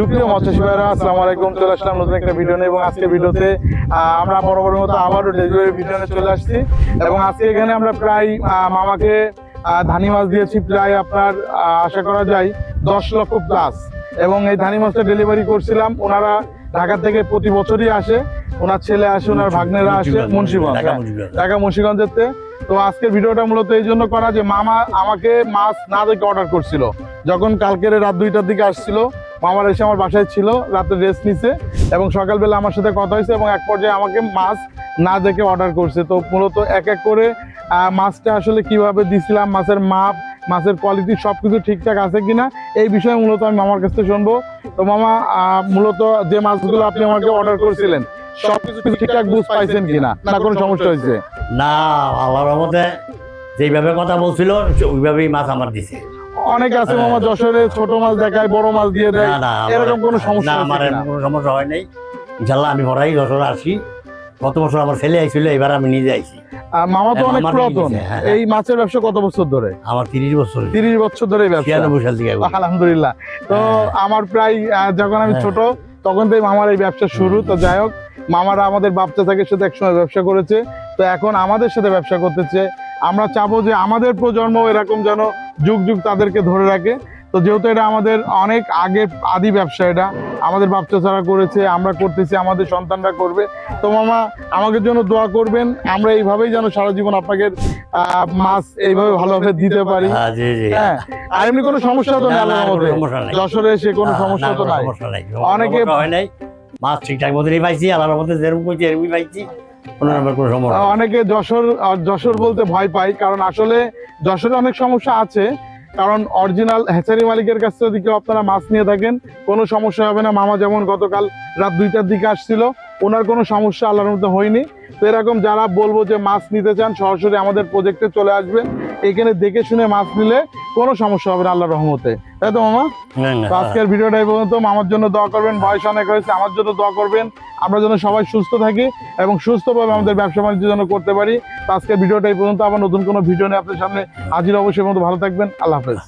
সুপ্রিয় মৎস্যজীবী ভাইরা, আসসালামু আলাইকুম। চলে আসলাম নতুন একটা ভিডিও নিয়ে এবং আজকে ভিডিওতে আমরা বরাবরের মতো আবারও ডেলিভারি ভিডিও নিয়ে চলে আসছি এবং আজকে এখানে আমরা প্রায় মামাকে ধানি মাছ দিয়েছি প্রায় আপনার আশা করা যায় 10 লক্ষ প্লাস। এবং এই ধানি মাছটা ডেলিভারি করছিলাম, ওনারা ঢাকা থেকে প্রতি বছরই আসে, ওনার ছেলে আসে, ওনার ভাগ্নেরা আসে মুন্সিগঞ্জ, ঢাকা মুন্সিগঞ্জেতে। তো আজকের ভিডিওটা মূলত এই জন্য করা যে মামা আমাকে মাছ না দেখে অর্ডার করছিল, যখন কালকের রাত 2টার দিকে আসছিল মামার এসে আমার বাসায় ছিল, রাতে রেস্ট নিছে এবং সকালবেলা আমার সাথে কথা হয়েছে এবং এক পর্যায়ে আমাকে মাছ না দেখে অর্ডার করছে। তো মূলত এক এক করে মাছটা আসলে কিভাবে দিছিলাম, মাছের মাপ, মাছের কোয়ালিটি সবকিছু ঠিকঠাক আছে কিনা এই বিষয়ে মূলত আমি মামার কাছ থেকে শুনবো। তো মামা, মূলত যে মাছগুলো আপনি আমাকে অর্ডার করেছিলেন সবকিছু ঠিকঠাক বুঝ পাইছেন কিনা, না কোনো সমস্যা হয়েছে? না, আল্লাহর রহমতে যেইভাবে কথা বলছিল ওইভাবেই মাছ আমার দিছে। অনেক আছে মামা যশোরে ছোট মাছ দেখায়, বড় মাছ দিয়ে দেয়, এরকম কোনো সমস্যা? আমার কোনো সমস্যা হয় নাই, ইনশাল্লাহ। আমি ভরাই যশোরে আসি, গত বছর আমার ছেলে আইছিল, এবার আমি নিজে আইছি। মামা তো অনেক পুরাতন, এই মাছের ব্যবসা কত বছর ধরে? আমার 30 বছর। 30 বছর ধরে ব্যবসা? 96 সাল থেকে। আলহামদুলিল্লাহ। তো আমার প্রায় যখন আমি ছোট তখন থেকে মামার এই ব্যবসা শুরু। তো যাই হোক, মামারা আমাদের বাপ চাচাকে সাথে একসময় ব্যবসা করেছে, তো এখন আমাদের সাথে ব্যবসা করতেছে। আমরা চাবো যে আমাদের প্রজন্ম এরকম যেন যুগ যুগ তাদেরকে ধরে রাখে। তো যেহেতু এটা আমাদের অনেক আগের আদি ব্যবসা, এটা আমাদের বাপ চাচারা করেছে, আমরা করতেছি, আমাদের সন্তানরা করবে। তো মামা আমাদের জন্য দোয়া করবেন, আমরা এইভাবেই যেন সারা জীবন আপনাকে মাছ এইভাবে ভালোভাবে দিতে পারি। হ্যাঁ, আর এমনি কোনো সমস্যা তো না? যশোরে এসে কোনো সমস্যা তো নাই? অনেকে মাছ ঠিকঠাক মতনই পাইছি, আল্লাহর মধ্যে যেরকম কইছি এরকমই পাইছি, অনেকে যশোর বলতে ভয় পায়, কারণ আসলে যশোরে অনেক সমস্যা আছে। কারণ অরিজিনাল হ্যাচারি মালিকের কাছ থেকে কেউ আপনারা মাছ নিয়ে থাকেন কোনো সমস্যা হবে না। মামা যেমন গতকাল রাত 2টার দিকে আসছিল, ওনার কোনো সমস্যা আল্লাহর মধ্যে হয়নি। তো এরকম যারা বলবো যে মাছ নিতে চান সরাসরি আমাদের প্রজেক্টে চলে আসবেন, এখানে দেখে শুনে মাছ নিলে কোনো সমস্যা হবে না আল্লাহর রহমতে, তাই তো মামা? তো আজকের ভিডিওটা এই পর্যন্ত। মামার জন্য দোয়া করবেন, বয়স অনেক হয়েছে, আমার জন্য দোয়া করবেন, আমরা যেন সবাই সুস্থ থাকি এবং সুস্থভাবে আমাদের ব্যবসা বাণিজ্য যেন করতে পারি। তো আজকের ভিডিওটা এই পর্যন্ত, আবার নতুন কোনো ভিডিও নিয়ে আপনার সামনে হাজির অবশ্যই। ভালো থাকবেন, আল্লাহ হাফেজ।